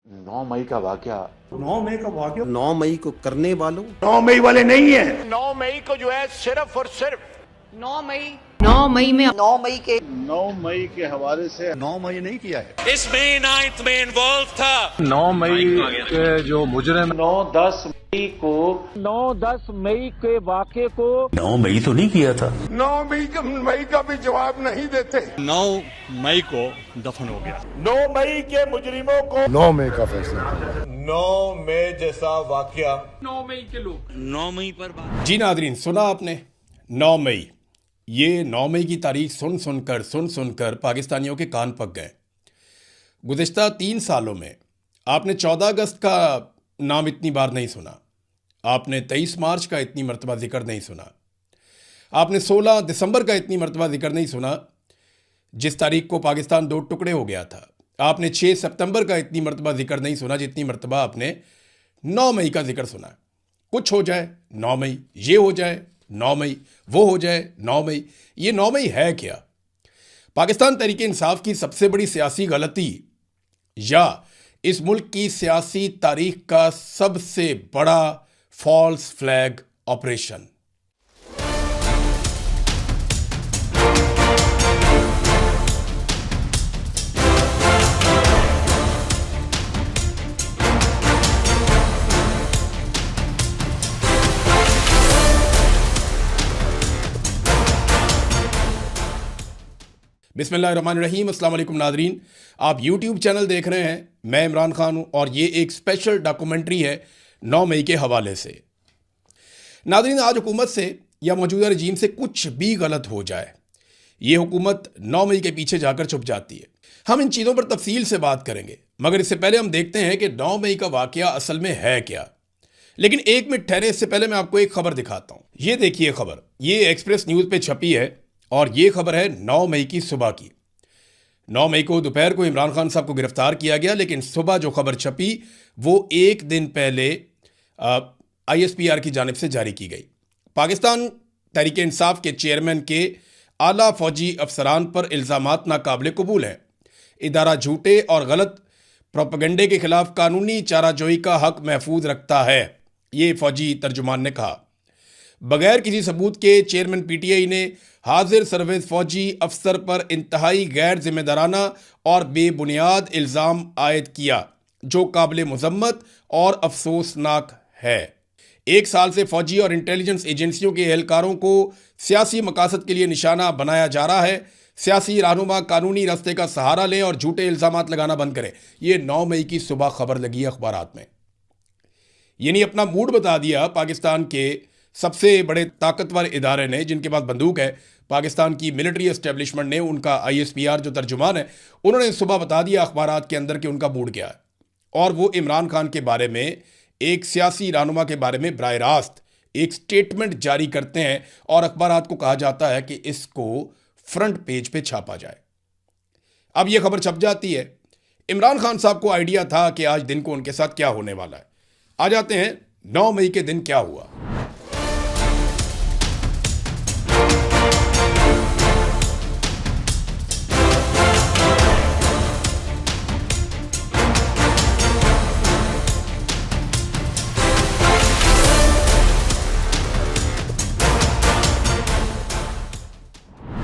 9 मई का वाकया 9 मई को करने वालों 9 मई वाले नहीं है। 9 मई को जो है सिर्फ और सिर्फ 9 मई में 9 मई के हवाले से 9 मई नहीं किया है। इसमें 9th में इन्वॉल्व था। 9 मई के जो मुजरिम 9-10 मई के वाक़े को 9 मई तो नहीं किया था। 9 मई का भी जवाब नहीं देते। 9 मई को दफन हो गया। 9 मई के मुजरिमों को 9 मई का फैसला। 9 मई जैसा वाकया 9 मई पर बात। जी नादरीन, सुना आपने 9 मई। ये 9 मई की तारीख सुन सुनकर पाकिस्तानियों के कान पक गए। गुज़िश्ता 3 सालों में आपने 14 अगस्त का नाम इतनी बार नहीं सुना, आपने 23 मार्च का इतनी मरतबा जिक्र नहीं सुना, आपने 16 दिसंबर का इतनी मरतबा जिक्र नहीं सुना जिस तारीख को पाकिस्तान 2 टुकड़े हो गया था। आपने 6 सितंबर का इतनी मरतबा जिक्र नहीं सुना जितनी मरतबा आपने 9 मई का जिक्र सुना। कुछ हो जाए 9 मई, ये हो जाए 9 मई, वो हो जाए 9 मई। ये 9 मई है क्या? पाकिस्तान तहरीक इंसाफ की सबसे बड़ी सियासी गलती या इस मुल्क की सियासी तारीख का सबसे बड़ा फॉल्स फ्लैग ऑपरेशन। बिस्मिल्लाहिर्रहमानिर्रहीम। अस्सलाम वालेकुम नादरीन, आप यूट्यूब चैनल देख रहे हैं। मैं इमरान खान हूं और ये एक स्पेशल डॉक्यूमेंट्री है 9 मई के हवाले से। नादरीन, आज हुकूमत से या मौजूदा रजीम से कुछ भी गलत हो जाए, ये हुकूमत 9 मई के पीछे जाकर छुप जाती है। हम इन चीज़ों पर तफसील से बात करेंगे, मगर इससे पहले हम देखते हैं कि 9 मई का वाकया असल में है क्या। लेकिन एक मिनट ठहरे, इससे पहले मैं आपको एक खबर दिखाता हूँ। ये देखिए खबर, ये एक्सप्रेस न्यूज़ पे छपी है और ये खबर है 9 मई की सुबह की। 9 मई को दोपहर को इमरान खान साहब को गिरफ्तार किया गया, लेकिन सुबह जो खबर छपी वो एक दिन पहले ISPR की जानिब से जारी की गई। पाकिस्तान तहरीक इंसाफ के चेयरमैन के आला फौजी अफसरान पर इल्ज़ामात नाकाबिल कबूल हैं। इदारा झूठे और गलत प्रोपेगेंडे के खिलाफ कानूनी चाराजोई का हक महफूज रखता है, ये फौजी तर्जुमान ने कहा। बगैर किसी सबूत के चेयरमैन PTI ने हाजिर सर्विस फौजी अफसर पर इंतहाई गैर जिम्मेदाराना और बेबुनियाद इल्ज़ाम आयद किया, जो काबिल मुज़म्मत और अफसोसनाक है। 1 साल से फौजी और इंटेलिजेंस एजेंसियों के एहलकारों को सियासी मकासद के लिए निशाना बनाया जा रहा है। सियासी रहनुमा कानूनी रास्ते का सहारा लें और झूठे इल्ज़ामात लगाना बंद करें। ये 9 मई की सुबह खबर लगी है अखबारात में। यानी अपना मूड बता दिया पाकिस्तान के सबसे बड़े ताकतवर इदारे ने, जिनके पास बंदूक है, पाकिस्तान की मिलिट्री एस्टेब्लिशमेंट ने, उनका ISPR जो तर्जुमान है, उन्होंने सुबह बता दिया अखबारात के अंदर कि उनका मूड क्या है। और वो इमरान खान के बारे में, एक सियासी रहनुमा के बारे में बराह रास्त एक स्टेटमेंट जारी करते हैं और अखबारात को कहा जाता है कि इसको फ्रंट पेज पे छापा जाए। अब ये खबर छप जाती है। इमरान खान साहब को आइडिया था कि आज दिन को उनके साथ क्या होने वाला है। आ जाते हैं 9 मई के दिन क्या हुआ।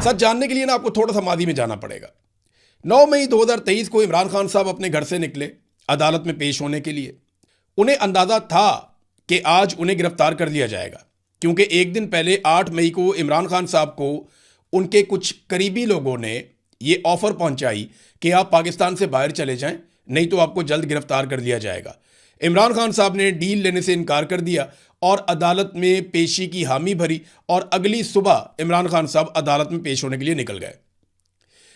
सच जानने के लिए ना आपको थोड़ा सा मादी में जाना पड़ेगा। 9 मई 2023 को इमरान खान साहब अपने घर से निकले अदालत में पेश होने के लिए। उन्हें अंदाजा था कि आज उन्हें गिरफ्तार कर लिया जाएगा, क्योंकि एक दिन पहले 8 मई को इमरान खान साहब को उनके कुछ करीबी लोगों ने ये ऑफर पहुंचाई कि आप पाकिस्तान से बाहर चले जाएं, नहीं तो आपको जल्द गिरफ्तार कर लिया जाएगा। इमरान खान साहब ने डील लेने से इनकार कर दिया और अदालत में पेशी की हामी भरी और अगली सुबह इमरान खान साहब अदालत में पेश होने के लिए निकल गए।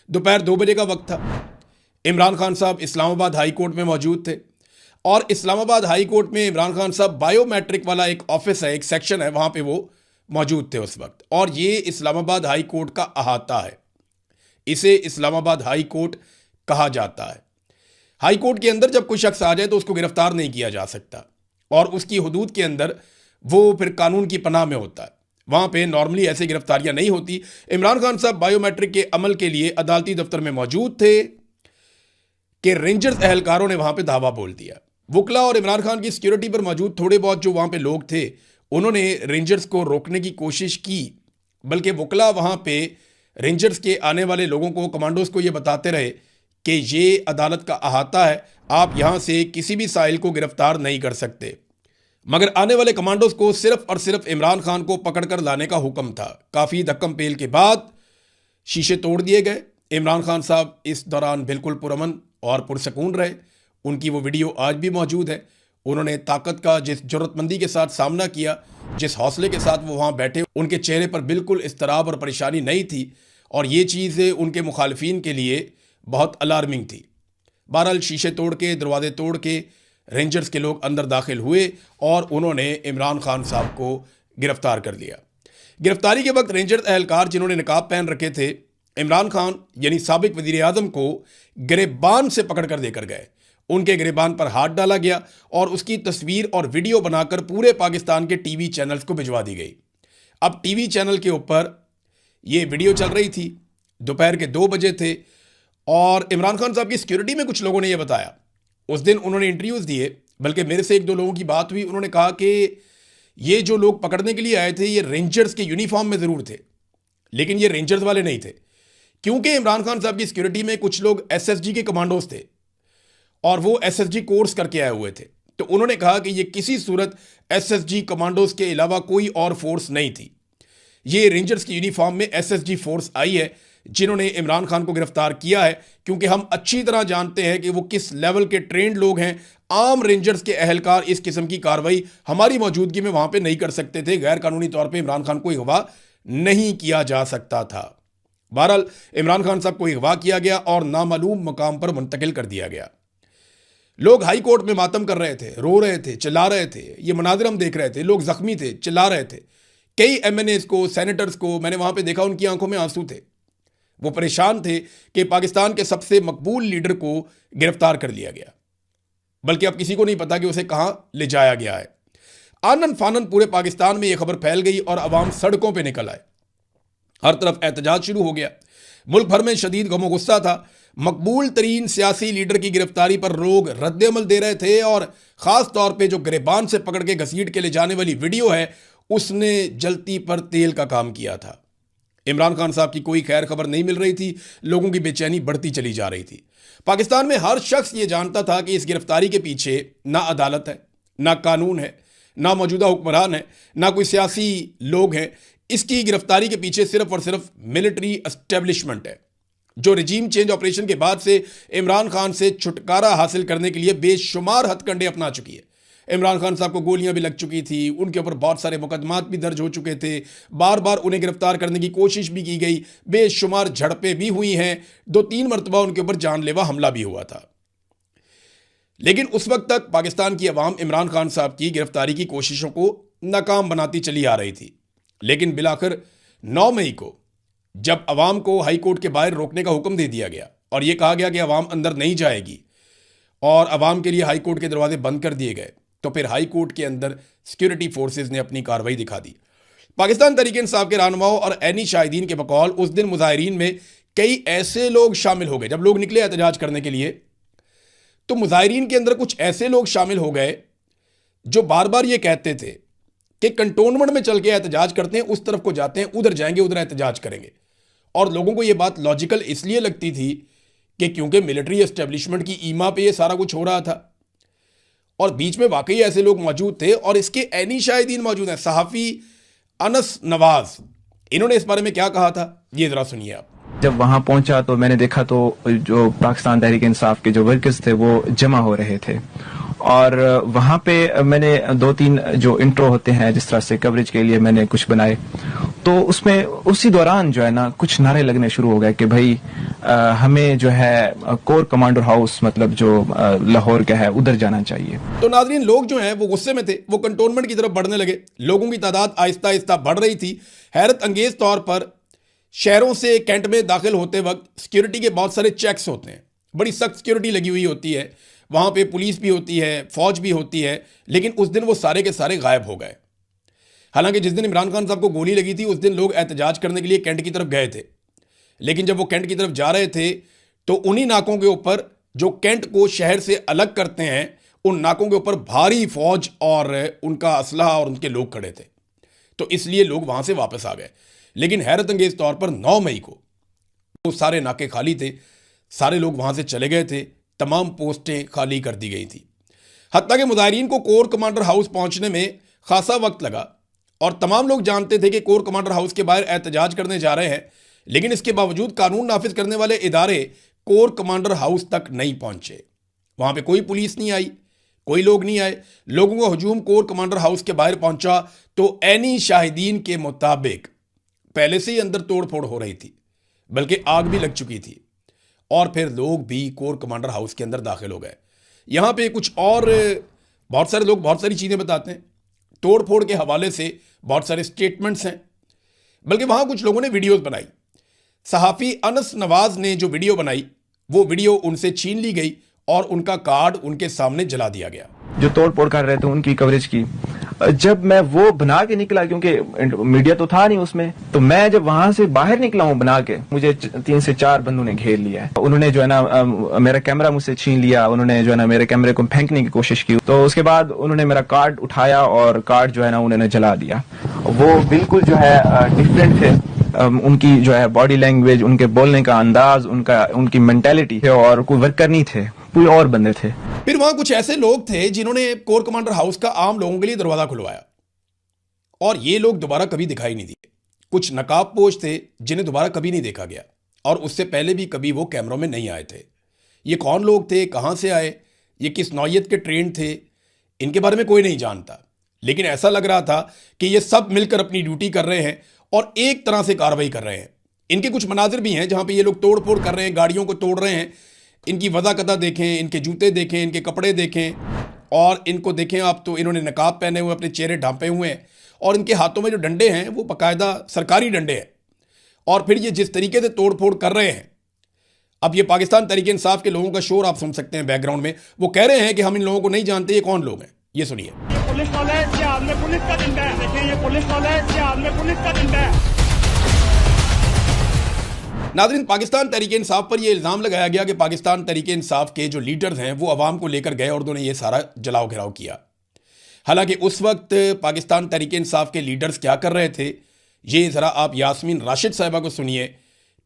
दोपहर 2 बजे का वक्त था। इमरान खान साहब इस्लामाबाद हाई कोर्ट में मौजूद थे और इस्लामाबाद हाई कोर्ट में इमरान खान साहब बायोमेट्रिक वाला एक ऑफिस है, एक सेक्शन है, वहाँ पे वो मौजूद थे उस वक्त। और ये इस्लामाबाद हाई कोर्ट का अहाता है, इसे इस्लामाबाद हाई कोर्ट कहा जाता है। हाई कोर्ट के अंदर जब कोई शख्स आ जाए तो उसको गिरफ्तार नहीं किया जा सकता और उसकी हदूद के अंदर वो फिर कानून की पनाह में होता है। वहाँ पे नॉर्मली ऐसे गिरफ्तारियां नहीं होती। इमरान खान साहब बायोमेट्रिक के अमल के लिए अदालती दफ्तर में मौजूद थे कि रेंजर्स एहलकारों ने वहां पे धावा बोल दिया। वुकला और इमरान खान की सिक्योरिटी पर मौजूद थोड़े बहुत जो वहां पे लोग थे उन्होंने रेंजर्स को रोकने की कोशिश की, बल्कि वुकला वहां पे रेंजर्स के आने वाले लोगों को, कमांडोज को ये बताते रहे कि ये अदालत का अहाता है, आप यहां से किसी भी साहिल को गिरफ्तार नहीं कर सकते। मगर आने वाले कमांडोज को सिर्फ और सिर्फ इमरान खान को पकड़कर लाने का हुक्म था। काफ़ी धक्कम पेल के बाद शीशे तोड़ दिए गए। इमरान खान साहब इस दौरान बिल्कुल पुरअमन और पुरसकून रहे। उनकी वो वीडियो आज भी मौजूद है। उन्होंने ताकत का जिस जरूरतमंदी के साथ सामना किया, जिस हौसले के साथ वो वहाँ बैठे, उनके चेहरे पर बिल्कुल इस्तराब और परेशानी नहीं थी और ये चीज़ उनके मुखालफिन के लिए बहुत अलार्मिंग थी। बहरहाल शीशे तोड़ के, दरवाजे तोड़ के रेंजर्स के लोग अंदर दाखिल हुए और उन्होंने इमरान खान साहब को गिरफ्तार कर लिया। गिरफ्तारी के वक्त रेंजर्स एहलकार जिन्होंने निकाब पहन रखे थे, इमरान खान यानी साबिक वज़ीर आज़म को गिरेबान से पकड़ कर देकर गए। उनके गिरेबान पर हाथ डाला गया और उसकी तस्वीर और वीडियो बनाकर पूरे पाकिस्तान के टीवी चैनल्स को भिजवा दी गई। अब टीवी चैनल के ऊपर ये वीडियो चल रही थी, दोपहर के 2 बजे थे और इमरान खान साहब की सिक्योरिटी में कुछ लोगों ने यह बताया। उस दिन उन्होंने इंटरव्यूज़ दिए, बल्कि मेरे से 1-2 लोगों की बात हुई। उन्होंने कहा कि ये जो लोग पकड़ने के लिए आए थे ये रेंजर्स के यूनिफॉर्म में ज़रूर थे, लेकिन ये रेंजर्स वाले नहीं थे, क्योंकि इमरान खान साहब की सिक्योरिटी में कुछ लोग SSG के कमांडोज थे और वो SSG कोर्स करके आए हुए थे। तो उन्होंने कहा कि ये किसी सूरत SSG कमांडोज के अलावा कोई और फोर्स नहीं थी। ये रेंजर्स की यूनिफॉर्म में SSG फोर्स आई है जिन्होंने इमरान खान को गिरफ्तार किया है, क्योंकि हम अच्छी तरह जानते हैं कि वो किस लेवल के ट्रेंड लोग हैं। आम रेंजर्स के एहलकार इस किस्म की कार्रवाई हमारी मौजूदगी में वहां पे नहीं कर सकते थे। गैर कानूनी तौर पे इमरान खान को अगवा नहीं किया जा सकता था। बहरहाल इमरान खान साहब को अगवा किया गया और नामालूम मकाम पर मुंतकिल कर दिया गया। लोग हाई कोर्ट में मातम कर रहे थे, रो रहे थे, चिल्ला रहे थे। ये मनाजिर हम देख रहे थे। लोग जख्मी थे, चिल्ला रहे थे। कई MNAs को, सेनेटर्स को मैंने वहां पे देखा, उनकी आंखों में आंसू थे। वो परेशान थे कि पाकिस्तान के सबसे मकबूल लीडर को गिरफ्तार कर लिया गया, बल्कि अब किसी को नहीं पता कि उसे कहां ले जाया गया है। आनन फानन पूरे पाकिस्तान में यह खबर फैल गई और अवाम सड़कों पे निकल आए। हर तरफ एहतजाज शुरू हो गया। मुल्क भर में शदीद गमो गुस्सा था। मकबूल तरीन सियासी लीडर की गिरफ्तारी पर लोग रद्द-ए-अमल दे रहे थे और ख़ास तौर पे जो गिरेबान से पकड़ के घसीट के ले जाने वाली वीडियो है उसने जलती पर तेल का काम किया था। इमरान खान साहब की कोई खैर खबर नहीं मिल रही थी। लोगों की बेचैनी बढ़ती चली जा रही थी। पाकिस्तान में हर शख्स ये जानता था कि इस गिरफ्तारी के पीछे ना अदालत है, ना कानून है, ना मौजूदा हुक्मरान है, ना कोई सियासी लोग हैं। इसकी गिरफ्तारी के पीछे सिर्फ और सिर्फ मिलिट्री एस्टेब्लिशमेंट है, जो रजीम चेंज ऑपरेशन के बाद से इमरान खान से छुटकारा हासिल करने के लिए बेशुमार हथकंडे अपना चुकी है। इमरान खान साहब को गोलियां भी लग चुकी थी, उनके ऊपर बहुत सारे मुकदमात भी दर्ज हो चुके थे, बार बार उन्हें गिरफ्तार करने की कोशिश भी की गई, बेशुमार झड़पें भी हुई हैं, 2-3 मरतबा उनके ऊपर जानलेवा हमला भी हुआ था। लेकिन उस वक्त तक पाकिस्तान की अवाम इमरान खान साहब की गिरफ्तारी की कोशिशों को नाकाम बनाती चली आ रही थी। लेकिन बिलाखिर 9 मई को जब अवाम को हाई कोर्ट के बाहर रोकने का हुक्म दे दिया गया और यह कहा गया कि अवाम अंदर नहीं जाएगी और अवाम के लिए हाई कोर्ट के दरवाजे बंद कर दिए गए, तो फिर हाई कोर्ट के अंदर सिक्योरिटी फोर्सेस ने अपनी कार्रवाई दिखा दी। पाकिस्तान तहरीक इंसाफ के रहनुमाओं और ऐनी शाहिदीन के बकौल उस दिन मुजाहिरीन में कई ऐसे लोग शामिल हो गए। जब लोग निकले एहतजाज करने के लिए तो मुजाहिरीन के अंदर कुछ ऐसे लोग शामिल हो गए जो बार बार ये कहते थे कि कंटोनमेंट में चल के एहतजाज करते हैं, उस तरफ को जाते हैं, उधर जाएंगे, उधर एहतजाज करेंगे। और लोगों को ये बात लॉजिकल इसलिए लगती थी कि क्योंकि मिलिट्री एस्टेब्लिशमेंट की ईमा पे ये सारा कुछ हो रहा था और बीच में वाकई ऐसे लोग मौजूद थे। और इसके ऐनी शाहिदीन मौजूद हैं। सहाफ़ी अनस नवाज, इन्होंने इस बारे में क्या कहा था, ये जरा सुनिए आप। जब वहां पहुंचा तो मैंने देखा तो जो पाकिस्तान तहरीक इंसाफ के जो वर्कर्स थे वो जमा हो रहे थे और वहां पे मैंने 2-3 जो इंट्रो होते हैं जिस तरह से कवरेज के लिए मैंने कुछ बनाए, तो उसमें उसी दौरान जो है ना कुछ नारे लगने शुरू हो गए कि भाई हमें जो है कोर कमांडर हाउस मतलब जो लाहौर का है उधर जाना चाहिए। तो नाज़रीन, लोग जो हैं वो गुस्से में थे, वो कंटोनमेंट की तरफ बढ़ने लगे। लोगों की तादाद आहिस्ता आहिस्ता बढ़ रही थी। हैरत अंगेज तौर पर शहरों से कैंट में दाखिल होते वक्त सिक्योरिटी के बहुत सारे चेक्स होते हैं, बड़ी सख्त सिक्योरिटी लगी हुई होती है, वहाँ पे पुलिस भी होती है, फौज भी होती है। लेकिन उस दिन वो सारे के सारे गायब हो गए। हालांकि जिस दिन इमरान खान साहब को गोली लगी थी उस दिन लोग एहतजाज करने के लिए कैंट की तरफ गए थे, लेकिन जब वो कैंट की तरफ जा रहे थे तो उन्हीं नाकों के ऊपर जो कैंट को शहर से अलग करते हैं, उन नाकों के ऊपर भारी फौज और उनका असलहा और उनके लोग खड़े थे, तो इसलिए लोग वहां से वापस आ गए। लेकिन हैरत अंगेज तौर पर 9 मई को वो सारे नाके खाली थे, सारे लोग वहां से चले गए थे, तमाम पोस्टें खाली कर दी गई थी। हत्ता के मुजाहिरीन को कोर कमांडर हाउस पहुंचने में खासा वक्त लगा और तमाम लोग जानते थे कि कोर कमांडर हाउस के बाहर एहतजाज करने जा रहे हैं, लेकिन इसके बावजूद कानून नाफिज करने वाले इदारे कोर कमांडर हाउस तक नहीं पहुंचे। वहां पे कोई पुलिस नहीं आई, कोई लोग नहीं आए। लोगों का हुजूम कोर कमांडर हाउस के बाहर पहुंचा तो ऐनी शाहिदीन के मुताबिक पहले से ही अंदर तोड़फोड़ हो रही थी, बल्कि आग भी लग चुकी थी और फिर लोग भी कोर कमांडर हाउस के अंदर दाखिल हो गए। यहां पे कुछ और बहुत सारे लोग बहुत सारी चीजें बताते हैं, तोड़फोड़ के हवाले से बहुत सारे स्टेटमेंट्स हैं, बल्कि वहां कुछ लोगों ने वीडियोस बनाई। सहाफ़ी अनस नवाज ने जो वीडियो बनाई, वो वीडियो उनसे छीन ली गई और उनका कार्ड उनके सामने जला दिया गया। जो तोड़ फोड़ कर रहे थे उनकी कवरेज की, जब मैं वो बना के निकला, क्योंकि मीडिया तो था नहीं उसमें, तो मैं जब वहां से बाहर निकला हूं बना के, मुझे 3 से 4 बंदों ने घेर लिया है। उन्होंने जो है ना मेरा कैमरा मुझसे छीन लिया, उन्होंने जो है ना मेरे कैमरे को फेंकने की कोशिश की। तो उसके बाद उन्होंने मेरा कार्ड उठाया और कार्ड जो है ना उन्होंने जला दिया। वो बिल्कुल जो है डिफरेंट थे, उनकी जो है बॉडी लैंग्वेज, उनके बोलने का अंदाज, उनकी मेंटेलिटी थे, और कोई वर्कर नहीं थे, कोई और बंदे थे। फिर वहां कुछ ऐसे लोग थे जिन्होंने कोर कमांडर हाउस का आम लोगों के लिए दरवाजा खुलवाया और ये लोग दोबारा कभी दिखाई नहीं दिए। कुछ नकाबपोश थे जिन्हें दोबारा कभी नहीं देखा गया और उससे पहले भी कभी वो कैमरों में नहीं आए थे। ये कौन लोग थे, कहां से आए, ये किस नौयत के ट्रेन थे, इनके बारे में कोई नहीं जानता। लेकिन ऐसा लग रहा था कि ये सब मिलकर अपनी ड्यूटी कर रहे हैं और एक तरह से कार्रवाई कर रहे हैं। इनके कुछ मनाजिर भी हैं जहां पे ये लोग तोड़ फोड़ कर रहे हैं, गाड़ियों को तोड़ रहे हैं। इनकी वज़ाकता देखें, इनके जूते देखें, इनके कपड़े देखें और इनको देखें आप तो इन्होंने नकाब पहने हुए, अपने चेहरे ढांपे हुए हैं और इनके हाथों में जो डंडे हैं वो बाकायदा सरकारी डंडे हैं। और फिर ये जिस तरीके से तोड़ फोड़ कर रहे हैं, अब ये पाकिस्तान तहरीक इंसाफ के लोगों का शोर आप सुन सकते हैं बैकग्राउंड में। वो कह रहे हैं कि हम इन लोगों को नहीं जानते, ये कौन लोग हैं, ये सुनिए। पुलिस वाले हाथ में पुलिस का डंडा है, देखिए ये पुलिस वाले हाथ में पुलिस का डंडा है। नाज़रीन, पाकिस्तान तहरीक इंसाफ पर यह इल्ज़ाम लगाया गया कि पाकिस्तान तहरीक इंसाफ के जो लीडर्स हैं वो अवाम को लेकर गए और उन्होंने ये सारा जलाओ घिराव किया। हालांकि उस वक्त पाकिस्तान तहरीक इंसाफ के लीडर्स क्या कर रहे थे, ये ज़रा आप यास्मीन राशिद साहिबा को सुनिए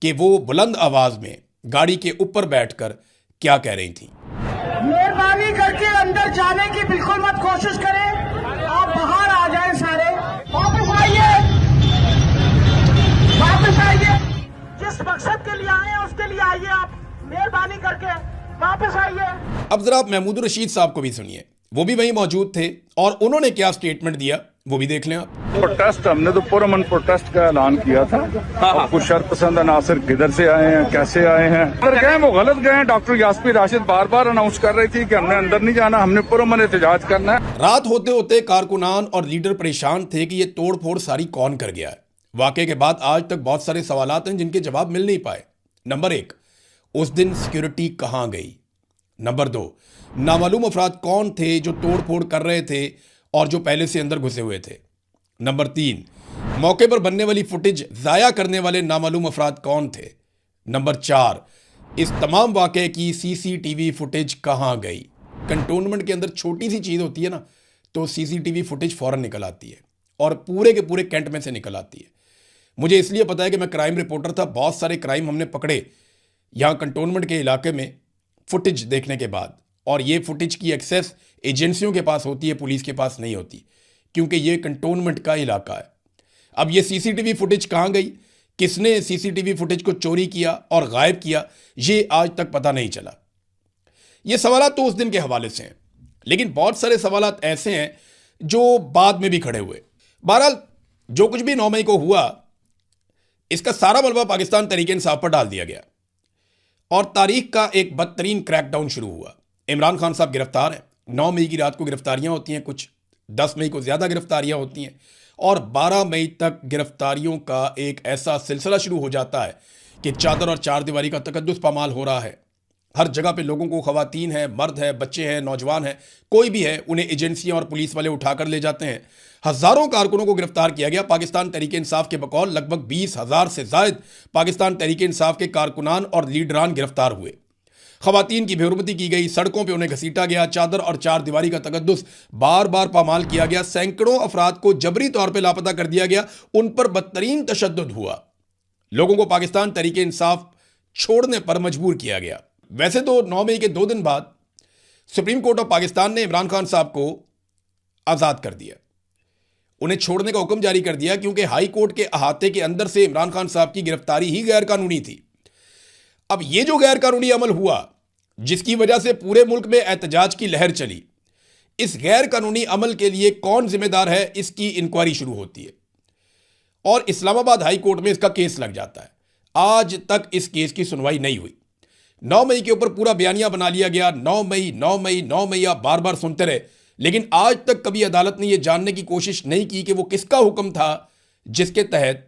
कि वो बुलंद आवाज़ में गाड़ी के ऊपर बैठकर क्या कह रही थी। मेहरबानी करके अंदर जाने की बिल्कुल मत कोशिश करें, आप बाहर आ जाएं, सारे वापस आइए, वापस आइए। जिस मकसद के लिए आए हैं उसके लिए आइए, आप मेहरबानी करके वापस आइए। अब जरा आप महमूद रशीद साहब को भी सुनिए, वो भी वहीं मौजूद थे और उन्होंने क्या स्टेटमेंट दिया वो भी देख लें आप। प्रोटेस्ट, हमने तो पुरअमन प्रोटेस्ट का ऐलान किया था। कुछ शरपसंद अनासर किधर से आए हैं, कैसे आए हैं, अगर गए वो गलत गए। डॉक्टर यास्मीन राशिद बार बार अनाउंस कर रही थी कि हमने अंदर नहीं जाना, हमने पुरअमन एहतजाज करना है। रात होते होते कारकुनान और लीडर परेशान थे कि ये तोड़ फोड़ सारी कौन कर गया है। वाकये के बाद आज तक बहुत सारे सवालात हैं जिनके जवाब मिल नहीं पाए। नंबर 1, उस दिन सिक्योरिटी कहां गई। नंबर 2, नामालूम अफराद कौन थे जो तोड़ फोड़ कर रहे थे और जो पहले से अंदर घुसे हुए थे। नंबर 3, मौके पर बनने वाली फुटेज जाया करने वाले नामालूम अफराद कौन थे। नंबर 4, इस तमाम वाकये की सीसीटीवी फुटेज कहां गई। कंटोनमेंट के अंदर छोटी सी चीज़ होती है ना, तो सीसीटीवी फुटेज फौरन निकल आती है और पूरे के पूरे कैंट में से निकल आती है। मुझे इसलिए पता है कि मैं क्राइम रिपोर्टर था, बहुत सारे क्राइम हमने पकड़े यहाँ कंटोनमेंट के इलाके में फुटेज देखने के बाद, और ये फुटेज की एक्सेस एजेंसियों के पास होती है, पुलिस के पास नहीं होती, क्योंकि ये कंटोनमेंट का इलाका है। अब ये सीसीटीवी फुटेज कहाँ गई, किसने सीसीटीवी फुटेज को चोरी किया और गायब किया, ये आज तक पता नहीं चला। ये सवालात तो उस दिन के हवाले से हैं, लेकिन बहुत सारे सवालात ऐसे हैं जो बाद में भी खड़े हुए। बहरहाल जो कुछ भी 9 मई को हुआ, इसका सारा मलबा पाकिस्तान तहरीक इंसाफ पर डाल दिया गया और तारीख का एक बदतरीन क्रैकडाउन शुरू हुआ। इमरान खान साहब गिरफ्तार हैं। 9 मई की रात को गिरफ्तारियां होती हैं, कुछ 10 मई को ज़्यादा गिरफ्तारियां होती हैं और 12 मई तक गिरफ्तारियों का एक ऐसा सिलसिला शुरू हो जाता है कि चादर और चार दीवारी का तकद्दुस पामाल हो रहा है। हर जगह पे लोगों को, ख़वातीन हैं, मर्द हैं, बच्चे हैं, नौजवान हैं, कोई भी है, उन्हें एजेंसियां और पुलिस वाले उठाकर ले जाते हैं। हज़ारों कारकुनों को गिरफ्तार किया गया। पाकिस्तान तहरीक इंसाफ के बकौल लगभग 20,000 से ज़ायद पाकिस्तान तहरीक इंसाफ के कारकुनान और लीडरान गिरफ्तार हुए। खवातीन की बेहुरमती की गई, सड़कों पे उन्हें घसीटा गया, चादर और चार दीवारी का तकद्दुस बार बार पामाल किया गया, सैकड़ों अफराद को जबरी तौर पे लापता कर दिया गया, उन पर बदतरीन तशद्दुद हुआ, लोगों को पाकिस्तान तहरीके इंसाफ छोड़ने पर मजबूर किया गया। वैसे तो 9 मई के 2 दिन बाद सुप्रीम कोर्ट ऑफ पाकिस्तान ने इमरान खान साहब को आज़ाद कर दिया, उन्हें छोड़ने का हुक्म जारी कर दिया, क्योंकि हाई कोर्ट के अहाते के अंदर से इमरान खान साहब की गिरफ्तारी ही गैर कानूनी थी। अब ये जो गैर कानूनी अमल हुआ, जिसकी वजह से पूरे मुल्क में एहतजाज की लहर चली, इस गैर कानूनी अमल के लिए कौन जिम्मेदार है, इसकी इंक्वायरी शुरू होती है और इस्लामाबाद हाई कोर्ट में इसका केस लग जाता है। आज तक इस केस की सुनवाई नहीं हुई। 9 मई के ऊपर पूरा बयानिया बना लिया गया, 9 मई 9 मई 9 मई आप बार बार सुनते रहे, लेकिन आज तक कभी अदालत ने यह जानने की कोशिश नहीं की कि वो किसका हुक्म था जिसके तहत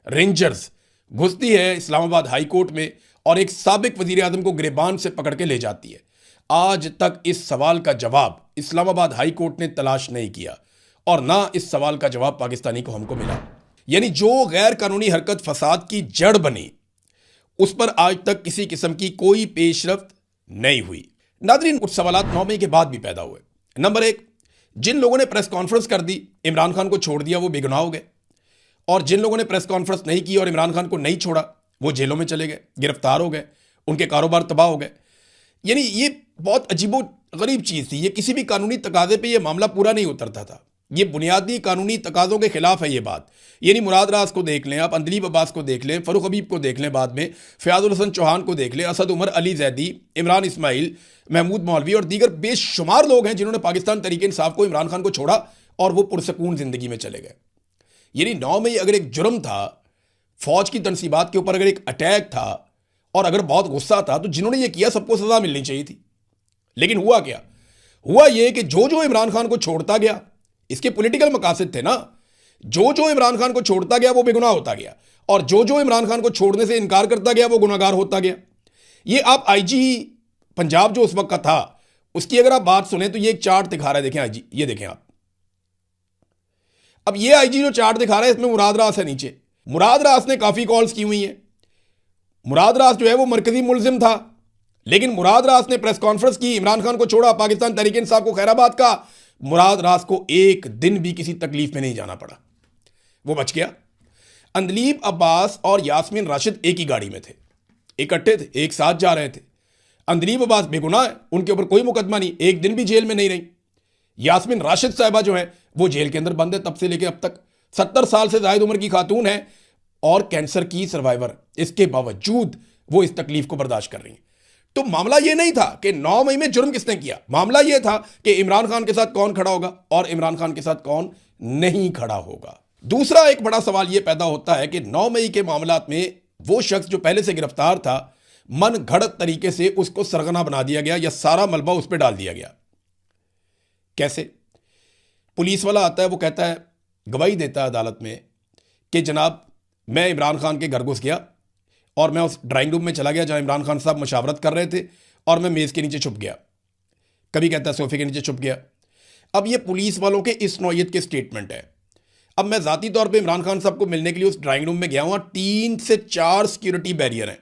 रेंजर्स घुसती है इस्लामाबाद हाई कोर्ट में और एक साबिक वजीर आजम को गिरबान से पकड़ के ले जाती है। आज तक इस सवाल का जवाब इस्लामाबाद हाई कोर्ट ने तलाश नहीं किया और ना इस सवाल का जवाब पाकिस्तानी को हमको मिला। यानी जो गैर कानूनी हरकत फसाद की जड़ बनी, उस पर आज तक किसी किस्म की कोई पेशरफ्त नहीं हुई। नादरीन, कुछ सवालात 9 मई के बाद भी पैदा हुए। नंबर 1, जिन लोगों ने प्रेस कॉन्फ्रेंस कर दी, इमरान खान को छोड़ दिया, वो बेगुनाह हो गए, और जिन लोगों ने प्रेस कॉन्फ्रेंस नहीं की और इमरान खान को नहीं छोड़ा, वो जेलों में चले गए, गिरफ्तार हो गए, उनके कारोबार तबाह हो गए। यानी ये बहुत अजीबो गरीब चीज़ थी। ये किसी भी कानूनी तकाजे पे ये मामला पूरा नहीं उतरता था। ये बुनियादी कानूनी तकाज़ों के खिलाफ है ये बात। यानी मुराद राज को देख लें आप, अंदलीब अब्बास को देख लें, फ़रूख हबीब को देख लें, बाद में फ़याज़ुल हसन चौहान को देख लें, असद उमर, अली जैदी, इमरान इस्माइल, महमूद मौलवी और दीगर बेशुमार लोग हैं जिन्होंने पाकिस्तान तहरीक इंसाफ को, इमरान खान को छोड़ा और वो पुरसकून ज़िंदगी में चले गए। यानी 9 मई अगर एक जुर्म था, फौज की तनसीबात के ऊपर अगर एक अटैक था और अगर बहुत गुस्सा था, तो जिन्होंने ये किया सबको सज़ा मिलनी चाहिए थी। लेकिन हुआ क्या? हुआ ये कि जो जो इमरान खान को छोड़ता गया, इसके पॉलिटिकल मकासद थे ना, जो जो इमरान खान को छोड़ता गया वो बेगुनाह होता गया और जो जो इमरान खान को छोड़ने से इनकार करता गया वो गुनाहगार होता गया। ये आप आईजी पंजाब जो उस वक्त का था, उसकी अगर आप बात सुने तो ये एक चार्ट दिखा रहा है, देखें आईजी, ये देखें आप। अब ये आईजी जो चार्ट दिखा रहा है, इसमें मुराद रास है नीचे। मुराद रास ने काफी कॉल्स की हुई हैं। मुराद रास जो है वो मरकजी मुलजिम था, लेकिन मुराद रास ने प्रेस कॉन्फ्रेंस की, इमरान खान को छोड़ा, पाकिस्तान तहरीक इंसाफ को खैराबाद का। मुराद रास को एक दिन भी किसी तकलीफ में नहीं जाना पड़ा, वो बच गया। अंदलीब अब्बास और यास्मीन राशिद एक ही गाड़ी में थे, इकट्ठे थे, एक साथ जा रहे थे। अंदलीब अब्बास बेगुनाह है, उनके ऊपर कोई मुकदमा नहीं, एक दिन भी जेल में नहीं रही। यास्मीन राशिद साहिबा जो है वो जेल के अंदर बंद है तब से लेकर अब तक। 70 साल से ज़ायद उम्र की खातून है और कैंसर की सर्वाइवर, इसके बावजूद वो इस तकलीफ को बर्दाश्त कर रही हैं। तो मामला ये नहीं था कि 9 मई में जुर्म किसने किया, मामला ये था कि इमरान खान के साथ कौन खड़ा होगा और इमरान खान के साथ कौन नहीं खड़ा होगा। दूसरा एक बड़ा सवाल यह पैदा होता है कि 9 मई के मामलात में वो शख्स जो पहले से गिरफ्तार था, मन घड़त तरीके से उसको सरगना बना दिया गया या सारा मलबा उस पर डाल दिया गया। कैसे? पुलिस वाला आता है, वो कहता है, गवाही देता है अदालत में कि जनाब मैं इमरान खान के घर घुस गया और मैं उस ड्राइंग रूम में चला गया जहां इमरान खान साहब मुशावरत कर रहे थे और मैं मेज़ के नीचे छुप गया। कभी कहता है सोफे के नीचे छुप गया। अब ये पुलिस वालों के इस नौयत के स्टेटमेंट है। अब मैं ज़ाती तौर पे इमरान खान साहब को मिलने के लिए उस ड्राइंग रूम में गया हूँ, 3 से 4 सिक्योरिटी बैरियर हैं।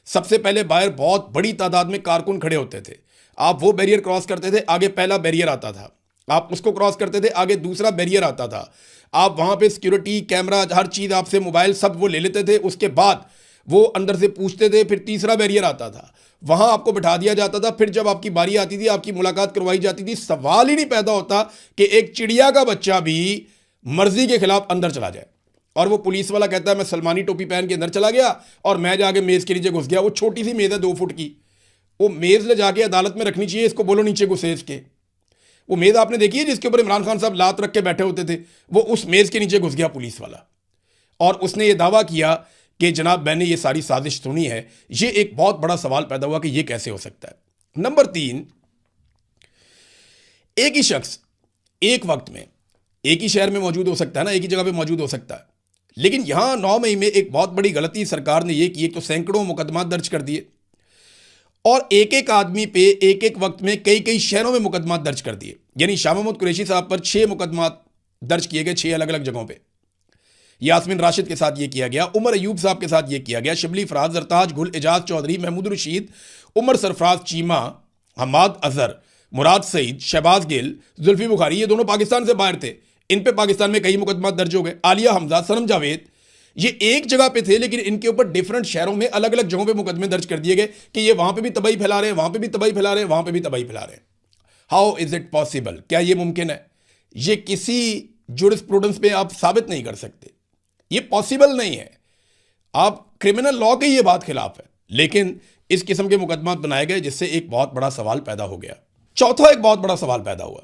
सबसे पहले बाहर बहुत बड़ी तादाद में कारकुन खड़े होते थे, आप वो बैरियर क्रॉस करते थे, आगे पहला बैरियर आता था, आप उसको क्रॉस करते थे, आगे दूसरा बैरियर आता था, आप वहाँ पे सिक्योरिटी कैमरा हर चीज़ आपसे, मोबाइल सब वो ले लेते थे। उसके बाद वो अंदर से पूछते थे, फिर तीसरा बैरियर आता था, वहाँ आपको बिठा दिया जाता था। फिर जब आपकी बारी आती थी, आपकी मुलाकात करवाई जाती थी। सवाल ही नहीं पैदा होता कि एक चिड़िया का बच्चा भी मर्जी के खिलाफ अंदर चला जाए। और वो पुलिस वाला कहता है मैं सलमानी टोपी पहन के अंदर चला गया और मैं जाके मेज़ के नीचे घुस गया। वो छोटी सी मेज़ है 2 फुट की, वो मेज़ ले जाके अदालत में रखनी चाहिए, इसको बोलो नीचे घुसेज के। वो मेज़ आपने देखी है जिसके ऊपर इमरान खान साहब लात रख के बैठे होते थे, वो उस मेज़ के नीचे घुस गया पुलिस वाला और उसने ये दावा किया कि जनाब मैंने ये सारी साजिश सुनी है। ये एक बहुत बड़ा सवाल पैदा हुआ कि ये कैसे हो सकता है। नंबर 3, एक ही शख्स एक वक्त में एक ही शहर में मौजूद हो सकता है ना, एक ही जगह पे मौजूद हो सकता है, लेकिन यहां 9 मई में एक बहुत बड़ी गलती सरकार ने ये की, एक तो सैकड़ों मुकदमा दर्ज कर दिए और एक एक आदमी पे एक एक वक्त में कई कई शहरों में मुकदमा दर्ज कर दिए। यानी शाह महमूद कुरैशी साहब पर 6 मुकदमा दर्ज किए गए 6 अलग अलग जगहों पे। यास्मीन राशिद के साथ ये किया गया, उमर अयूब साहब के साथ ये किया गया, शिबली फराज, जरताज, गुल, एजाज चौधरी, महमूद रशीद उमर सरफराज चीमा, हमाद अजहर, मुराद सईद, शहबाज गिल, जुल्फी बुखारी, ये दोनों पाकिस्तान से बाहर थे। इन पे पाकिस्तान में कई मुकदमा दर्ज हो गए। आलिया हमजा, सनम जावेद, ये एक जगह पे थे लेकिन इनके ऊपर डिफरेंट शहरों में अलग अलग जगहों पे मुकदमे दर्ज कर दिए गए कि ये वहां पे भी तबाही फैला रहे हैं, वहां पे भी तबाही फैला रहे हैं, वहां पे भी तबाही फैला रहे हैं। How is it possible? क्या ये मुमकिन है? ये किसी जुरिस्प्रूडेंस पे आप साबित नहीं कर सकते, ये पॉसिबल नहीं है। आप क्रिमिनल लॉ के ये बात खिलाफ है, लेकिन इस किस्म के मुकदमा बनाए गए जिससे एक बहुत बड़ा सवाल पैदा हो गया। चौथा एक बहुत बड़ा सवाल पैदा हुआ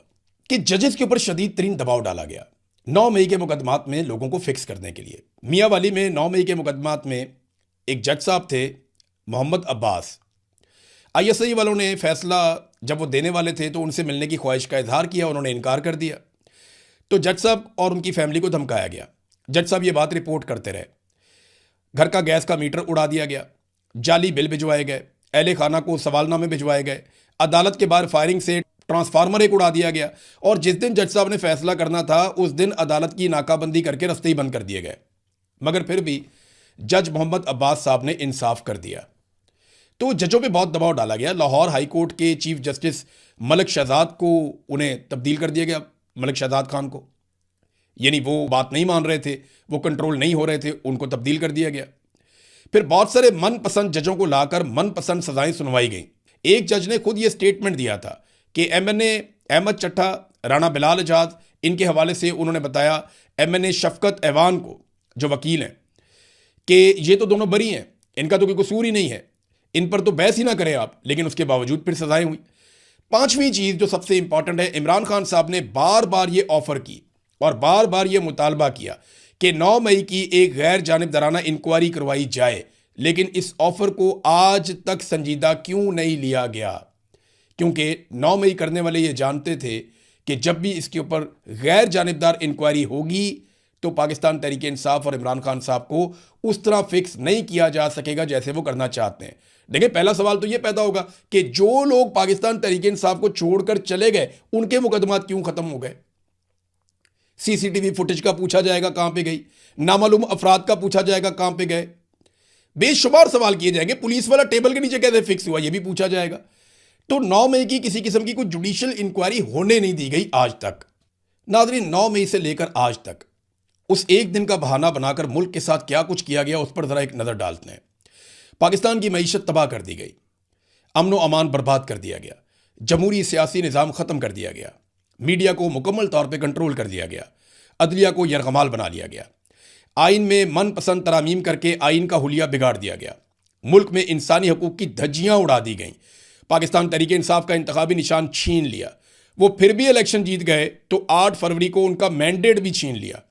कि जजेस के ऊपर शदीद तरीन दबाव डाला गया 9 मई के मुकदमात में लोगों को फिक्स करने के लिए। मियाँ वाली में 9 मई के मुकदमात में एक जज साहब थे मोहम्मद अब्बास। ISI वालों ने फैसला जब वो देने वाले थे तो उनसे मिलने की ख्वाहिश का इजहार किया, उन्होंने इनकार कर दिया। तो जज साहब और उनकी फैमिली को धमकाया गया। जज साहब ये बात रिपोर्ट करते रहे। घर का गैस का मीटर उड़ा दिया गया, जाली बिल भिजवाए गए, अहले खाना को सवालनामे भिजवाए गए, अदालत के बाहर फायरिंग से ट्रांसफार्मर एक उड़ा दिया गया, और जिस दिन जज साहब ने फैसला करना था उस दिन अदालत की नाकाबंदी करके रास्ते ही बंद कर दिए गए। मगर फिर भी जज मोहम्मद अब्बास साहब ने इंसाफ कर दिया। तो जजों पे बहुत दबाव डाला गया। लाहौर हाई कोर्ट के चीफ जस्टिस मलिक शहजाद को उन्हें तब्दील कर दिया गया, मलिक शहजाद खान को, यानी वो बात नहीं मान रहे थे, वो कंट्रोल नहीं हो रहे थे, उनको तब्दील कर दिया गया। फिर बहुत सारे मनपसंद जजों को लाकर मनपसंद सजाएं सुनवाई गई। एक जज ने खुद ये स्टेटमेंट दिया था कि MNA अहमद चट्टा, राणा बिलाल आजाद, इनके हवाले से उन्होंने बताया MNA शफकत ऐवान को, जो वकील हैं, कि ये तो दोनों बरी हैं, इनका तो कोई कसूर ही नहीं है, इन पर तो बहस ही ना करें आप। लेकिन उसके बावजूद फिर सजाएं हुई। पांचवी चीज़ जो सबसे इंपॉर्टेंट है, इमरान खान साहब ने बार बार ये ऑफर की और बार बार ये मुतालबा किया कि 9 मई की एक गैर जानिबदाराना इंक्वायरी करवाई जाए, लेकिन इस ऑफर को आज तक संजीदा क्यों नहीं लिया गया? क्योंकि 9 मई करने वाले ये जानते थे कि जब भी इसके ऊपर गैर जानिबदार इंक्वायरी होगी तो पाकिस्तान तहरीक इंसाफ और इमरान खान साहब को उस तरह फिक्स नहीं किया जा सकेगा जैसे वो करना चाहते हैं। देखिए, पहला सवाल तो ये पैदा होगा कि जो लोग पाकिस्तान तहरीक इंसाफ को छोड़कर चले गए उनके मुकदमात क्यों खत्म हो गए? CCTV फुटेज का पूछा जाएगा कहां पे गई, नामालूम अफराद का पूछा जाएगा कहां पे गए, बेशुमार सवाल किए जाएंगे। पुलिस वाला टेबल के नीचे कैसे फिक्स हुआ, यह भी पूछा जाएगा। तो 9 मई की किसी किस्म की कोई जुडिशियल इंक्वायरी होने नहीं दी गई आज तक। नाज़रीन, 9 मई से लेकर आज तक उस एक दिन का बहाना बनाकर मुल्क के साथ क्या कुछ किया गया उस पर जरा एक नजर डालते हैं। पाकिस्तान की मईशत तबाह कर दी गई, अमन व अमान बर्बाद कर दिया गया, जमहूरी सियासी निज़ाम ख़त्म कर दिया गया, मीडिया को मुकम्मल तौर पर कंट्रोल कर दिया गया, अदलिया को यरगमाल बना लिया गया, आइन में मनपसंद तरामीम करके आइन का हुलिया बिगाड़ दिया गया, मुल्क में इंसानी हकूक़ की धज्जियाँ उड़ा दी गईं, पाकिस्तान तहरीक इंसाफ का इंतखाबी निशान छीन लिया। वो फिर भी इलेक्शन जीत गए तो 8 फरवरी को उनका मैंडेट भी छीन लिया।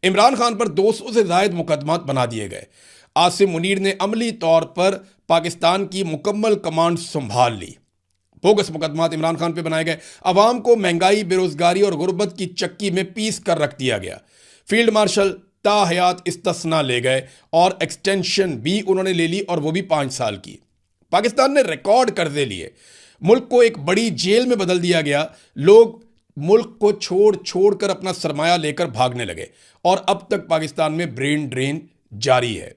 इमरान खान पर 200 से ज़ायद मुकदमात बना दिए गए। आसिम मुनीर ने अमली तौर पर पाकिस्तान की मुकम्मल कमांड संभाल ली। बोगस मुकदमात इमरान खान पे बनाए गए। अवाम को महंगाई, बेरोजगारी और गुर्बत की चक्की में पीस कर रख दिया गया। फील्ड मार्शल ताहयात इस्तिस्ना ले गए और एक्सटेंशन भी उन्होंने ले ली, और वो भी 5 साल की। पाकिस्तान ने रिकॉर्ड कर्जे लिए, मुल्क को एक बड़ी जेल में बदल दिया गया। लोग मुल्क को छोड़ कर अपना सरमाया लेकर भागने लगे, और अब तक पाकिस्तान में ब्रेन ड्रेन जारी है।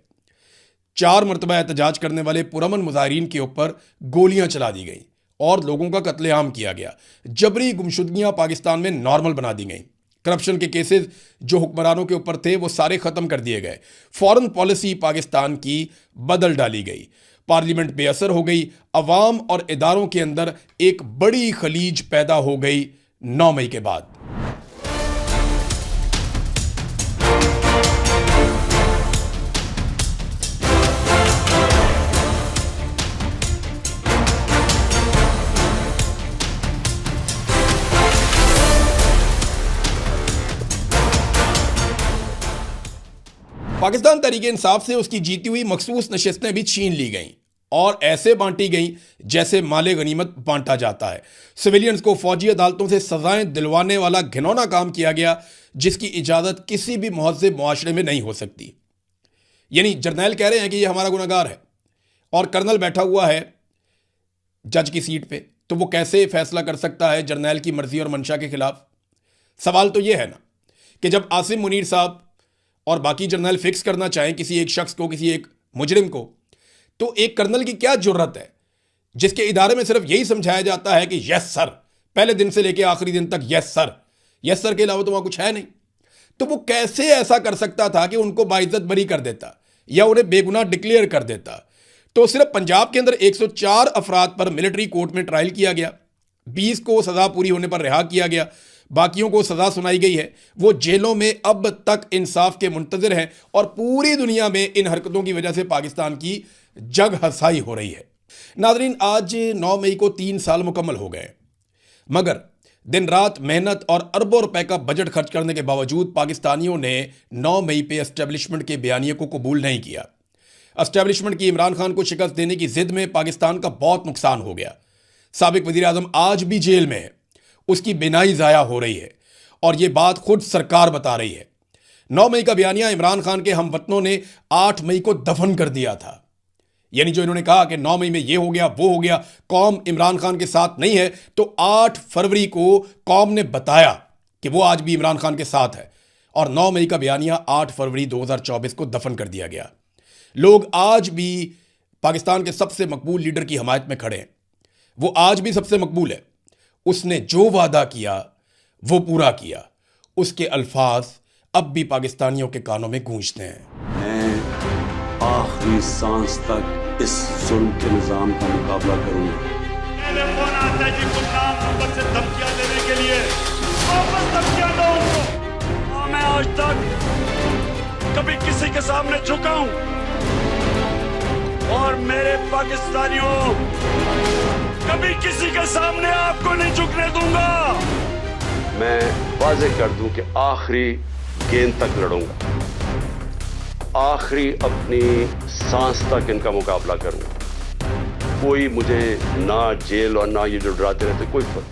4 मरतबा एहतजाज करने वाले पुरअमन मुजाहिरीन के ऊपर गोलियां चला दी गई और लोगों का कत्लेआम किया गया। जबरी गुमशुदगियां पाकिस्तान में नॉर्मल बना दी गई। करप्शन के केसेस जो हुक्मरानों के ऊपर थे वो सारे खत्म कर दिए गए। फॉरेन पॉलिसी पाकिस्तान की बदल डाली गई। पार्लियामेंट बेअसर हो गई। अवाम और इदारों के अंदर एक बड़ी खलीज पैदा हो गई 9 मई के बाद। पाकिस्तान तहरीक इंसाफ से उसकी जीती हुई मखसूस नशिस्तें भी छीन ली गईं और ऐसे बांटी गईं जैसे माले गनीमत बांटा जाता है। सिविलियंस को फौजी अदालतों से सजाएं दिलवाने वाला घिनौना काम किया गया जिसकी इजाज़त किसी भी मुहज़्ज़ब मुआशरे में नहीं हो सकती। यानी जर्नैल कह रहे हैं कि ये हमारा गुनहगार है और कर्नल बैठा हुआ है जज की सीट पे, तो वो कैसे फैसला कर सकता है जर्नैल की मर्जी और मंशा के खिलाफ? सवाल तो ये है ना कि जब आसिम मुनीर साहब और बाकी जर्नल फिक्स करना चाहें किसी एक शख्स को, किसी एक मुजरिम को, तो एक कर्नल की क्या जुर्रत है जिसके इदारे में सिर्फ यही समझाया जाता है कि यस सर, पहले दिन से लेकर आखिरी दिन तक यस सर के अलावा तो वहां कुछ है नहीं। तो वो कैसे ऐसा कर सकता था कि उनको बाइज्जत बरी कर देता या उन्हें बेगुनाह डिक्लेयर कर देता? तो सिर्फ पंजाब के अंदर 104 अफराद पर मिलिट्री कोर्ट में ट्रायल किया गया, 20 को सजा पूरी होने पर रिहा किया गया, बाकियों को सजा सुनाई गई है। वो जेलों में अब तक इंसाफ के मुंतजर हैं और पूरी दुनिया में इन हरकतों की वजह से पाकिस्तान की जग हसाई हो रही है। नादरीन, आज 9 मई को 3 साल मुकम्मल हो गए, मगर दिन रात मेहनत और अरबों रुपए का बजट खर्च करने के बावजूद पाकिस्तानियों ने 9 मई पे एस्टेब्लिशमेंट के बयानिए को कबूल नहीं किया। एस्टेब्लिशमेंट की इमरान खान को शिकस्त देने की जिद में पाकिस्तान का बहुत नुकसान हो गया। साबिक वजीर आजम आज भी जेल में है, उसकी बिनाई ज़ाया हो रही है और यह बात खुद सरकार बता रही है। 9 मई का बयानिया इमरान खान के हमवतनों ने 8 मई को दफन कर दिया था। यानी जो इन्होंने कहा कि 9 मई में ये हो गया वो हो गया, कौम इमरान खान के साथ नहीं है, तो 8 फरवरी को कौम ने बताया कि वो आज भी इमरान खान के साथ है और 9 मई का बयानिया 8 फरवरी 2024 को दफन कर दिया गया। लोग आज भी पाकिस्तान के सबसे मकबूल लीडर की हमायत में खड़े हैं। वो आज भी सबसे मकबूल है। उसने जो वादा किया वो पूरा किया। उसके अल्फाज अब भी पाकिस्तानियों के कानों में गूंजते हैं। मैं आखिरी सांस तक इस जुल्म के निजाम का मुकाबला करूंगा। मैंने फोन आता है जी कुछ नाम नंबर से धमकियां देने के लिए, वापस धमकियां दो उनको। और मैं आज तक कभी किसी के सामने झुका हूं और मेरे पाकिस्तानियों कभी किसी के सामने आपको नहीं झुकने दूंगा। मैं वाजे कर दूं कि आखिरी गेंद तक लड़ूंगा, आखिरी अपनी सांस तक इनका मुकाबला करूंगा। कोई मुझे ना जेल और ना ये जो डराते रहते कोई फर्क